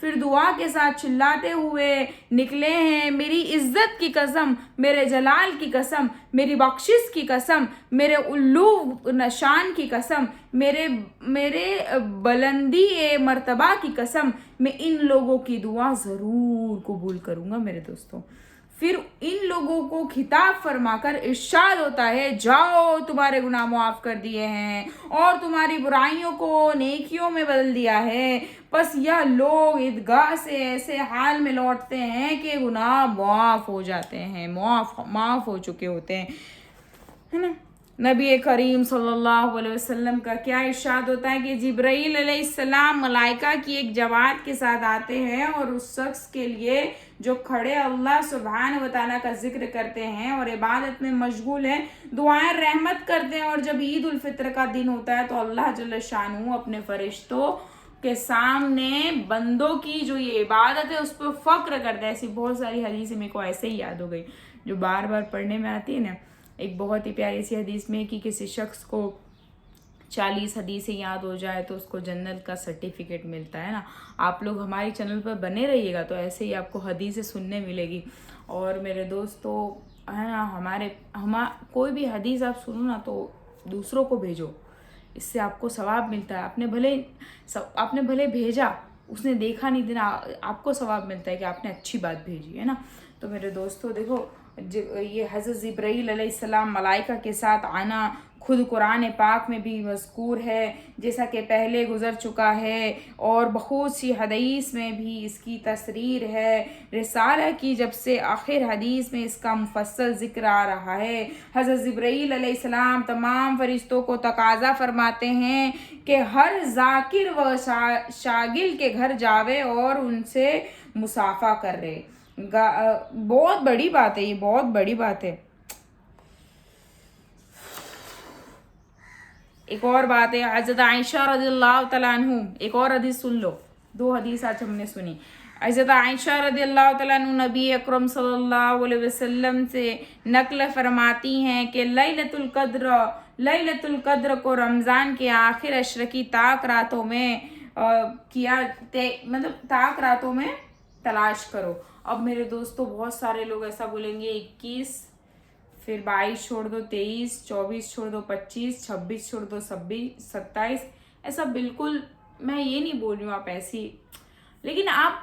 پھر دعا کے ساتھ چلاتے ہوئے نکلے ہیں، میری عزت کی قسم، میرے جلال کی قسم، میری بخشش کی قسم، میرے علو نشان کی قسم، میرے بلندی مرتبہ کی قسم، میں ان لوگوں کی دعا ضرور قبول کروں گا میرے دوستوں۔ پھر ان لوگوں کو خطاب فرما کر ارشاد ہوتا ہے، جاؤ تمہارے گناہ معاف کر دیے ہیں اور تمہاری برائیوں کو نیکیوں میں بدل دیا ہے۔ بس یہ لوگ عیدگاہ سے ایسے حال میں لوٹتے ہیں کہ گناہ معاف ہو جاتے ہیں، معاف ہو چکے ہوتے ہیں، ہے نا۔ نبی کریم صلی اللہ علیہ وسلم کا کیا ارشاد ہوتا ہے کہ جبرائیل علیہ السلام ملائکہ کی ایک جماعت کے ساتھ آتے ہیں اور اس شخص کے لیے جو کھڑے اللہ سبحانہ و تعالیٰ کا ذکر کرتے ہیں اور عبادت میں مشغول ہیں، دعائیں رحمت کرتے ہیں، اور جب عید الفطر کا دن ہوتا ہے تو اللہ جل شانہ اپنے فرشتوں کے سامنے بندوں کی جو یہ عبادت ہے اس پہ فخر کرتا ہے۔ ایسی بہت ساری حدیثیں میرے کو ایسے ہی یاد ہو گئی جو بار بار پڑھنے میں آتی ہے نا۔ ایک بہت ہی پیاری سی حدیث میں کہ کسی شخص کو 40 حدیثیں یاد ہو جائے تو اس کو جنت کا سرٹیفکیٹ ملتا ہے نا۔ آپ لوگ ہماری چینل پر بنے رہیے گا تو ایسے ہی آپ کو حدیثیں سننے ملے گی۔ اور میرے دوستو ہے نا، کوئی بھی حدیث آپ سنو نا تو دوسروں کو بھیجو، اس سے آپ کو ثواب ملتا ہے۔ آپ نے بھلے بھیجا، اس نے دیکھا نہیں دینا، آپ کو ثواب ملتا ہے کہ آپ نے اچھی بات بھیجی ہے نا۔ تو میرے دوستو دیکھو، یہ حضرت جبرائیل علیہ السلام ملائکہ کے ساتھ آنا خود قرآن پاک میں بھی مذکور ہے، جیسا کہ پہلے گزر چکا ہے، اور بہت سی حدیث میں بھی اس کی تصریح ہے۔ رسالہ کی جب سے آخر حدیث میں اس کا مفصل ذکر آ رہا ہے۔ حضرت جبرائیل علیہ السلام تمام فرشتوں کو تقاضا فرماتے ہیں کہ ہر ذاکر و شاغل کے گھر جاوے اور ان سے مصافحہ کر رہے۔ بہت بڑی بات ہے، یہ بہت بڑی بات ہے۔ ایک اور بات ہے، حضرت عائشہ رضی اللہ تعالیٰ عنہ، ایک اور حدیث سن لو، 2 حدیث آج ہم نے سنی۔ حضرت عائشہ رضی اللہ تعالیٰ عنہ نبی اکرم صلی اللہ علیہ وسلم سے نقل فرماتی ہیں کہ لیلۃ القدر کو رمضان کے آخر عشر کی طاق راتوں میں تلاش کرو۔ اب میرے دوستو بہت سارے لوگ ایسا بولیں گے 21، پھر 22 چھوڑ دو، 23، 24 چھوڑ دو، 25، 26 چھوڑ دو، 26، 27۔ ایسا بالکل میں یہ نہیں بول رہی ہوں آپ ایسی، لیکن آپ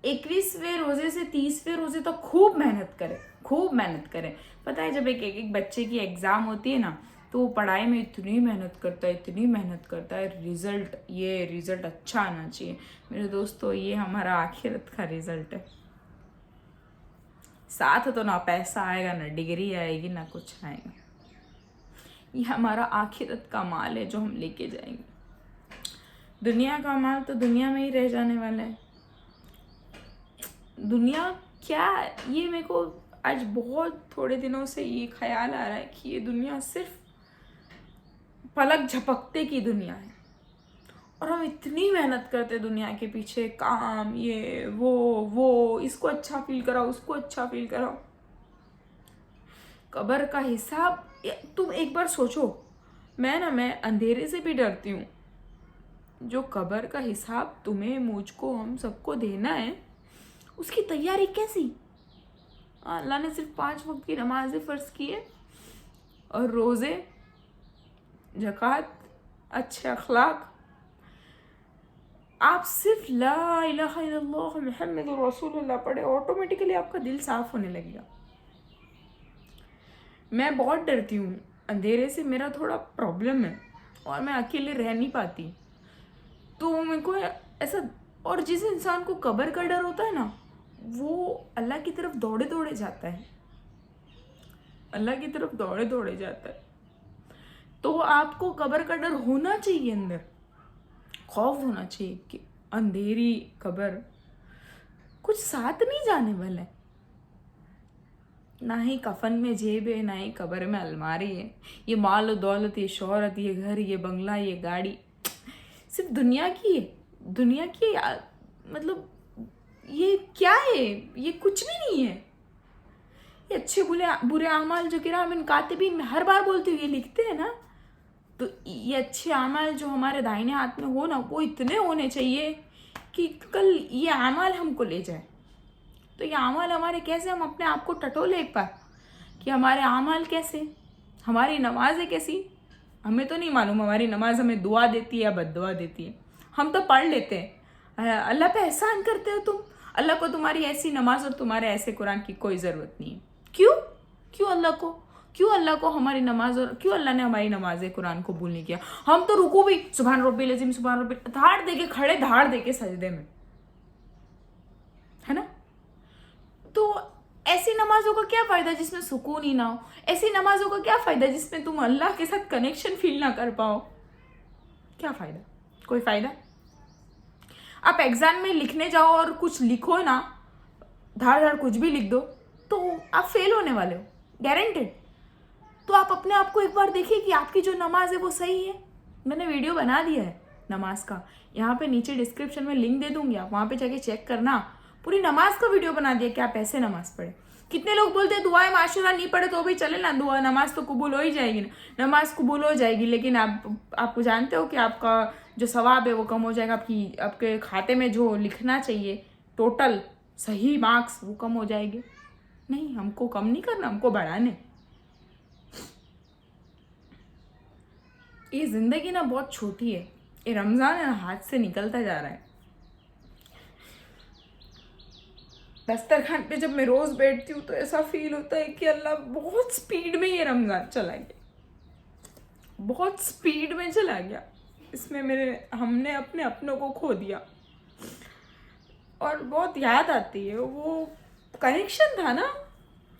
21ویں روزے سے 30ویں روزے تک خوب محنت کریں۔ پتہ ہے جب ایک بچے کی ایگزام ہوتی ہے نا تو وہ پڑھائی میں اتنی محنت کرتا ہے، رزلٹ اچھا آنا چاہیے۔ میرے دوستو یہ ہمارا آخرت کا رزلٹ ہے، ساتھ تو نہ پیسہ آئے گا، نہ ڈگری آئے گی، نہ کچھ آئے گا۔ یہ ہمارا آخرت کا مال ہے جو ہم لے کے جائیں گے۔ دنیا کا مال تو دنیا میں ہی رہ جانے والا ہے۔ دنیا کیا ہے، یہ میرے کو آج بہت تھوڑے دنوں سے یہ خیال آ رہا ہے کہ یہ دنیا صرف پلک جھپکتے کی دنیا ہے، اور ہم اتنی محنت کرتے دنیا کے پیچھے، کام، یہ وہ اس کو اچھا فیل کراؤ، اس کو اچھا فیل کراؤ۔ قبر کا حساب تم ایک بار سوچو، میں اندھیرے سے بھی ڈرتی ہوں۔ جو قبر کا حساب تمہیں، مجھ کو، ہم سب کو دینا ہے، اس کی تیاری کیسی؟ اللہ نے صرف 5 وقت کی نمازیں فرض کی ہے، اور روزے، زکوٰۃ، اچھے اخلاق۔ آپ صرف لا الہ الا اللہ محمد رسول اللہ پڑھے، آٹومیٹیکلی آپ کا دل صاف ہونے لگے گا۔ میں بہت ڈرتی ہوں اندھیرے سے، میرا تھوڑا پرابلم ہے، اور میں اکیلے رہ نہیں پاتی، تو میرے کو ایسا، اور جس انسان کو قبر کا ڈر ہوتا ہے نا وہ اللہ کی طرف دوڑے جاتا ہے، اللہ کی طرف دوڑے جاتا ہے۔ تو آپ کو قبر کا ڈر ہونا چاہیے، اندر خوف ہونا چاہیے کہ اندھیری قبر، کچھ ساتھ نہیں جانے والا ہے، نہ ہی کفن میں جیب ہے، نہ ہی قبر میں الماری ہے۔ یہ مال و دولت، یہ شہرت، یہ گھر، یہ بنگلہ، یہ گاڑی صرف دنیا کی ہے، مطلب یہ کیا ہے؟ یہ کچھ بھی نہیں ہے۔ یہ اچھے برے اعمال جو کرام کاتبین، میں ہر بار بولتی ہوں، یہ لکھتے ہیں نا، تو یہ اچھے اعمال جو ہمارے دائنے ہاتھ میں ہو نا، وہ اتنے ہونے چاہیے کہ کل یہ اعمال ہم کو لے جائے. تو یہ اعمال ہمارے کیسے, ہم اپنے آپ کو ٹٹولے ایک بار کہ ہمارے اعمال کیسے, ہماری نمازیں کیسی. ہمیں تو نہیں معلوم ہماری نماز ہمیں دعا دیتی ہے یا بد دعا دیتی ہے. ہم تو پڑھ لیتے ہیں. اللہ پہ احسان کرتے ہو تم, اللہ کو تمہاری ایسی نماز اور تمہارے ایسے قرآن کی کوئی ضرورت نہیں ہے. کیوں اللہ کو ہماری نماز, اور کیوں اللہ نے ہماری نماز قرآن کو قبول نہیں کیا. ہم تو رکوع بھی سبحان ربی العظیم سبحان ربی, دھاڑ دے کے کھڑے, دھاڑ دے کے سجدے میں, ہے نا. تو ایسی نمازوں کا کیا فائدہ جس میں سکون ہی نہ ہو. ایسی نمازوں کا کیا فائدہ جس میں تم اللہ کے ساتھ کنیکشن فیل نہ کر پاؤ. کیا فائدہ, کوئی فائدہ. آپ ایگزام میں لکھنے جاؤ اور کچھ لکھو نا, دھاڑ کچھ بھی لکھ دو, تو آپ فیل ہونے والے ہو, گارنٹیڈ. تو آپ اپنے آپ کو ایک بار دیکھیے کہ آپ کی جو نماز ہے وہ صحیح ہے. میں نے ویڈیو بنا دیا ہے نماز کا, یہاں پہ نیچے ڈسکرپشن میں لنک دے دوں گی, آپ وہاں پہ جا کے چیک کرنا. پوری نماز کا ویڈیو بنا دیا کہ آپ ایسے نماز پڑھیں. کتنے لوگ بولتے ہیں دعائیں معاشرہ نہیں پڑھے تو بھی چلے نا, دعا نماز تو قبول ہو ہی جائے گی نا. نماز قبول ہو جائے گی, لیکن آپ کو جانتے ہو کہ آپ کا جو ثواب ہے وہ کم ہو جائے گا. آپ کے کھاتے میں جو لکھنا چاہیے ٹوٹل صحیح مارکس وہ کم ہو جائے گے. نہیں, ہم کو کم نہیں کرنا, ہم کو بڑھانے. یہ زندگی نا بہت چھوٹی ہے. یہ رمضان ہاتھ سے نکلتا جا رہا ہے. دسترخوان پہ جب میں روز بیٹھتی ہوں تو ایسا فیل ہوتا ہے کہ اللہ بہت سپیڈ میں یہ رمضان چلا گیا, بہت سپیڈ میں چلا گیا. اس میں ہم نے اپنے اپنوں کو کھو دیا. اور بہت یاد آتی ہے, وہ کنیکشن تھا نا,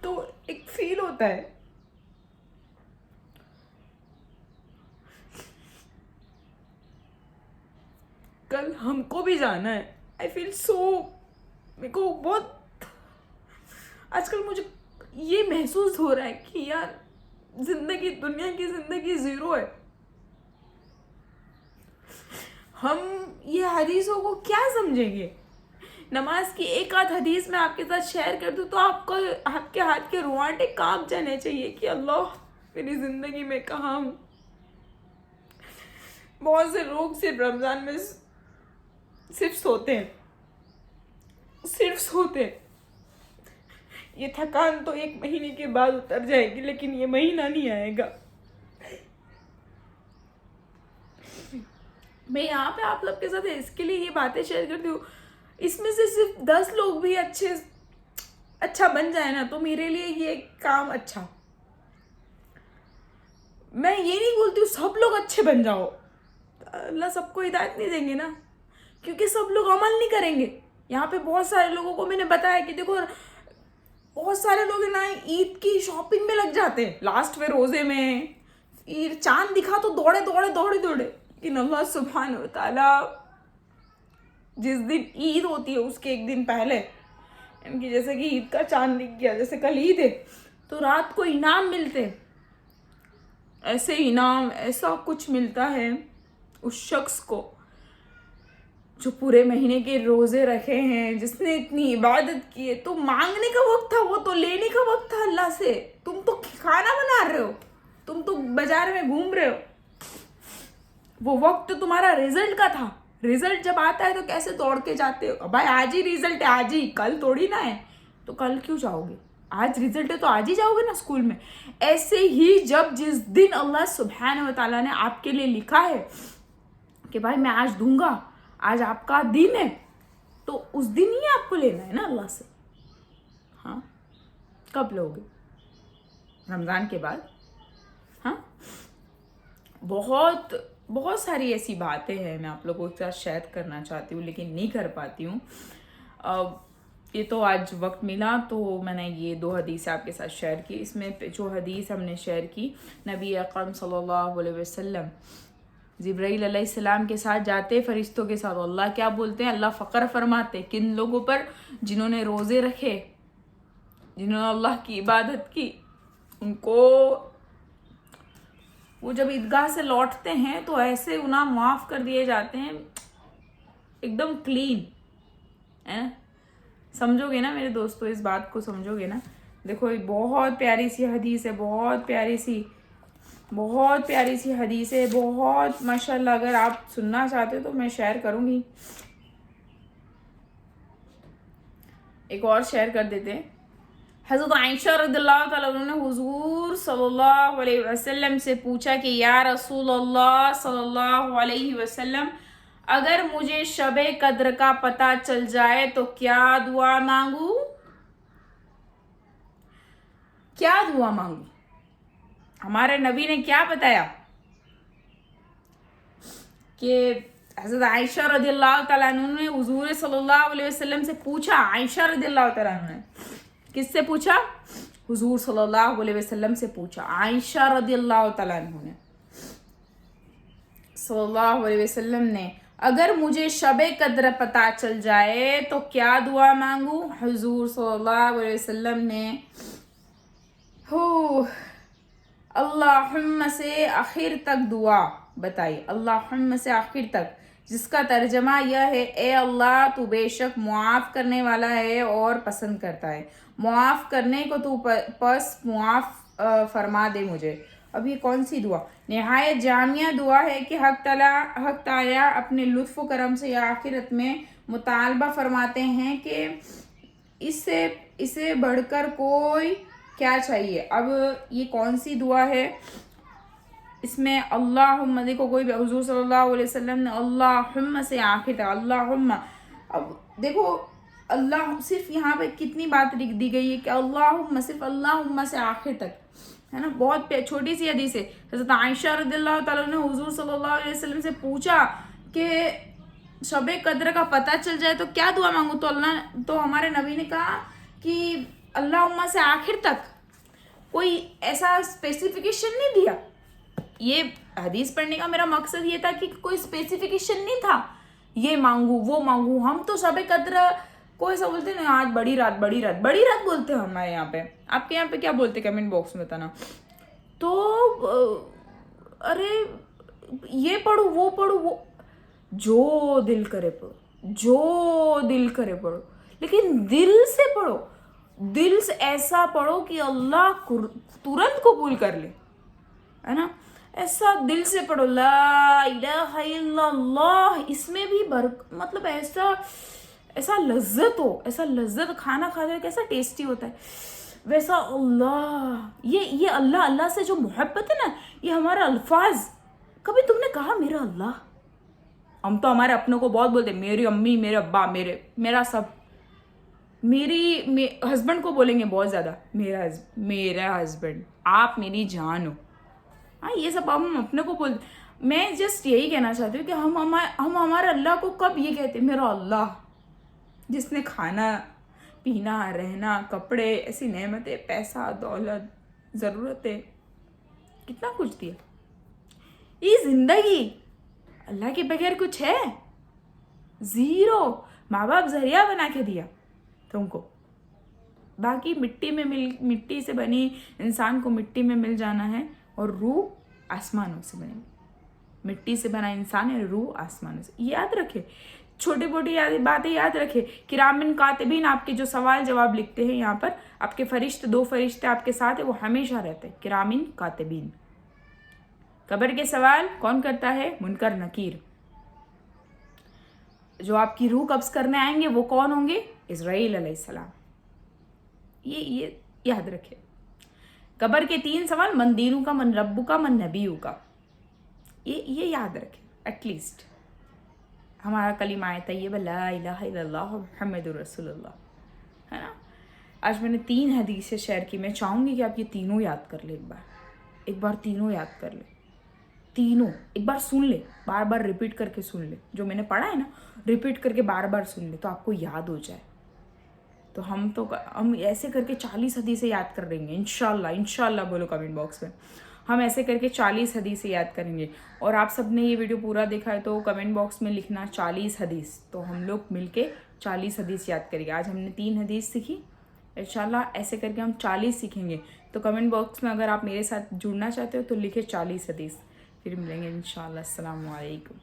تو ایک فیل ہوتا ہے. کل ہم کو بھی جانا ہے. آئی فیل میرے کو بہت آج کل مجھے یہ محسوس ہو رہا ہے کہ یار دنیا کی زندگی زیرو ہے. ہم یہ حدیثوں کو کیا سمجھیں گے. نماز کی ایک آدھ حدیث میں آپ کے ساتھ شیئر کر دوں تو آپ کے ہاتھ کے روانٹے کانپ جانے چاہیے کہ اللہ میری زندگی میں کہاں ہوں. بہت سے لوگ صرف رمضان میں صرف سوتے ہیں. یہ تھکان تو 1 مہینے کے بعد اتر جائے گی, لیکن یہ مہینہ نہیں آئے گا. میں یہاں پہ آپ لوگ کے ساتھ اس کے لیے یہ باتیں شیئر کرتی ہوں, اس میں سے صرف 10 لوگ بھی اچھا بن جائے نا تو میرے لیے یہ کام اچھا. میں یہ نہیں بولتی ہوں سب لوگ اچھے بن جاؤ, اللہ سب کو ہدایت نہیں دیں گے نا, کیونکہ سب لوگ عمل نہیں کریں گے. یہاں پہ بہت سارے لوگوں کو میں نے بتایا کہ دیکھو بہت سارے لوگ نا عید کی شاپنگ میں لگ جاتے ہیں, لاسٹ میں روزے میں چاند دکھا تو دوڑے. لیکن اللہ سبحانہ و تعالیٰ جس دن عید ہوتی ہے اس کے 1 دن پہلے, ان کی جیسے کہ عید کا چاند دکھ گیا, جیسے کل عید ہے تو رات کو انعام ملتے, ایسے انعام ایسا کچھ ملتا ہے اس شخص کو جو پورے مہینے کے روزے رکھے ہیں, جس نے اتنی عبادت کی ہے. تو مانگنے کا وقت تھا, وہ تو لینے کا وقت تھا اللہ سے. تم تو کھانا بنا رہے ہو, تم تو بازار میں گھوم رہے ہو. وہ وقت تو تمہارا رزلٹ کا تھا. رزلٹ جب آتا ہے تو کیسے دوڑ کے جاتے ہو, بھائی آج ہی رزلٹ ہے, آج ہی, کل تھوڑی نہ ہے. تو کل کیوں جاؤ گے, آج رزلٹ ہے تو آج ہی جاؤ گے نا اسکول میں. ایسے ہی جس دن اللہ سبحانہ و تعالیٰ نے آپ کے لیے لکھا ہے کہ بھائی میں آج دوں گا, آج آپ کا دن ہے, تو اس دن ہی آپ کو لینا ہے نا اللہ سے. ہاں, کب لوگے, رمضان کے بعد. ہاں, بہت ساری ایسی باتیں ہیں میں آپ لوگوں کے ساتھ شیئر کرنا چاہتی ہوں لیکن نہیں کر پاتی ہوں. یہ تو آج وقت ملا تو میں نے یہ 2 حدیث آپ کے ساتھ شیئر کی. اس میں جو حدیث ہم نے شیئر کی, نبی اکرم صلی اللہ علیہ وسلم جبرائیل علیہ السلام کے ساتھ جاتے, فرشتوں کے ساتھ. اللہ کیا بولتے ہیں, اللہ فخر فرماتے کن لوگوں پر, جنہوں نے روزے رکھے, جنہوں نے اللہ کی عبادت کی. ان کو وہ جب عیدگاہ سے لوٹتے ہیں تو ایسے گناہ معاف کر دیے جاتے ہیں, ایک دم کلین ہے نا. سمجھو گے نا میرے دوستو, اس بات کو سمجھو گے نا. دیکھو یہ بہت پیاری سی حدیث ہے, بہت پیاری سی حدیث ہے, بہت ماشاءاللہ. اگر آپ سننا چاہتے ہو تو میں شیئر کروں گی. ایک اور شیئر کر دیتے ہیں. حضرت عائشہ رضی اللہ تعالیٰ عنہ نے حضور صلی اللہ علیہ وسلم سے پوچھا کہ یا رسول اللہ صلی اللہ علیہ وسلم اگر مجھے شب قدر کا پتہ چل جائے تو کیا دعا مانگوں؟ کیا دعا مانگوں؟ ہمارے نبی نے کیا بتایا کہ حضرت عائشہ رضی اللہ تعالیٰ عنہ نے حضور صلی اللہ علیہ وسلم سے پوچھا. عائشہ رضی اللہ تعالیٰ عنہ نے کس سے پوچھا؟ حضور صلی اللہ علیہ وسلم سے پوچھا. عائشہ رضی اللہ تعالیٰ عنہ نے صلی اللہ علیہ وسلم نے اگر مجھے شب قدر پتہ چل جائے تو کیا دعا مانگوں؟ حضور صلی اللہ علیہ وسلم نے اللہم سے آخر تک دعا بتائی. اللہم سے آخر تک جس کا ترجمہ یہ ہے اے اللہ تو بے شک معاف کرنے والا ہے اور پسند کرتا ہے. معاف کرنے کو تو پس معاف فرما دے مجھے. اب یہ کون سی دعا؟ نہایت جامعہ دعا ہے کہ حق تعالیٰ اپنے لطف و کرم سے یا آخرت میں مطالبہ فرماتے ہیں کہ اسے بڑھ کر کوئی کیا چاہیے. اب یہ کون سی دعا ہے؟ اس میں اللہم دیکھو کوئی بھی حضور صلی اللہ علیہ وسلم نے اللہم سے آخر تک اللہم. اب دیکھو اللہ صرف یہاں پہ کتنی بات لکھ دی گئی ہے کہ اللہم صرف اللہم سے آخر تک ہے نا. بہت چھوٹی سی حدیث ہے. حضرت عائشہ رضی اللہ تعالیٰ نے حضور صلی اللہ علیہ وسلم سے پوچھا کہ شب قدر کا پتہ چل جائے تو کیا دعا مانگوں؟ تو ہمارے نبی نے کہا کہ اللہم سے آخر تک. کوئی ایسا اسپیسیفیکیشن نہیں دیا. یہ حدیث پڑھنے کا میرا مقصد یہ تھا کہ کوئی اسپیسیفیکیشن نہیں تھا یہ مانگوں وہ مانگوں. ہم تو شب قدر کو ایسا بولتے ہیں آج بڑی رات بولتے ہیں ہمارے یہاں پہ. آپ کے یہاں پہ کیا بولتے کمنٹ باکس میں بتانا. تو ارے یہ پڑھو وہ پڑھو وہ جو دل کرے پڑھو لیکن دل سے پڑھو. دل سے ایسا پڑھو کہ اللہ ترنت قبول کر لے ہے نا. ایسا دل سے پڑھو لا الہ الا اللہ. اس میں بھی مطلب ایسا لذت ہو. ایسا لذت کھانا کھاتے کیسا ٹیسٹی ہوتا ہے ویسا اللہ. یہ اللہ سے جو محبت ہے نا یہ ہمارا الفاظ. کبھی تم نے کہا میرا اللہ؟ ہم تو ہمارے اپنوں کو بہت بولتے ہیں میری امی میرے ابا میرا سب. میری ہسبینڈ کو بولیں گے بہت زیادہ میرا ہسبینڈ آپ میری جان ہو. ہاں یہ سب ہم اپنے کو بولتے. میں جسٹ یہی کہنا چاہتی ہوں کہ ہم ہمارے اللہ کو کب یہ کہتے ہیں میرا اللہ جس نے کھانا پینا رہنا کپڑے ایسی نعمتیں پیسہ دولت ضرورتیں کتنا کچھ دیا. یہ زندگی اللہ کے بغیر کچھ ہے؟ زیرو. ماں باپ ذریعہ بنا کے دیا تم کو. باقی مٹی سے بنی انسان کو مٹی میں مل جانا ہے اور روح آسمانوں سے بنے. مٹی سے بنا انسان ہے روح آسمانوں سے. یاد رکھے چھوٹی موٹی باتیں یاد رکھے. کرامن کاتبین آپ کے جو سوال جواب لکھتے ہیں یہاں پر آپ کے فرشتے 2 فرشتے آپ کے ساتھ ہیں وہ ہمیشہ رہتے ہیں. کرامن کاتبین. قبر کے سوال کون کرتا ہے؟ منکر نکیر. جو آپ کی روح قبض کرنے آئیں گے وہ کون ہوں گے؟ اسرائیل علیہ السلام. یہ یاد رکھے. قبر کے 3 سوال من دینو کا من ربو کا من نبیو کا. یہ یاد رکھے. ایٹ لیسٹ ہمارا کلمہ طیبہ لا الہ الا اللہ محمد رسول اللہ ہے نا. آج میں نے 3 حدیثیں شیئر کی. میں چاہوں گی کہ آپ یہ تینوں یاد کر لیں. ایک بار تینوں یاد کر لیں. تینوں ایک بار سن لے. بار بار ریپیٹ کر کے سن لے. جو میں نے پڑھا ہے نا ریپیٹ کر کے بار بار سن لے تو آپ کو یاد ہو جائے. تو ہم ایسے کر کے 40 حدیثیں یاد کر دیں گے انشاءاللہ. بولو کمنٹ باکس میں. ہم ایسے کر کے 40 حدیثیں یاد کریں گے. اور آپ سب نے یہ ویڈیو پورا دیکھا ہے تو کمنٹ باکس میں لکھنا 40 حدیث. تو ہم لوگ مل کے 40 حدیث یاد کریں گے. آج ہم نے 3 حدیث سیکھی. انشاءاللہ ایسے کر کے ہم 40 سیکھیں گے. تو کمنٹ باکس میں اگر آپ میرے ساتھ جڑنا چاہتے ہو تو لکھے 40 حدیث. پھر ملیں گے انشاءاللہ. السلام علیکم.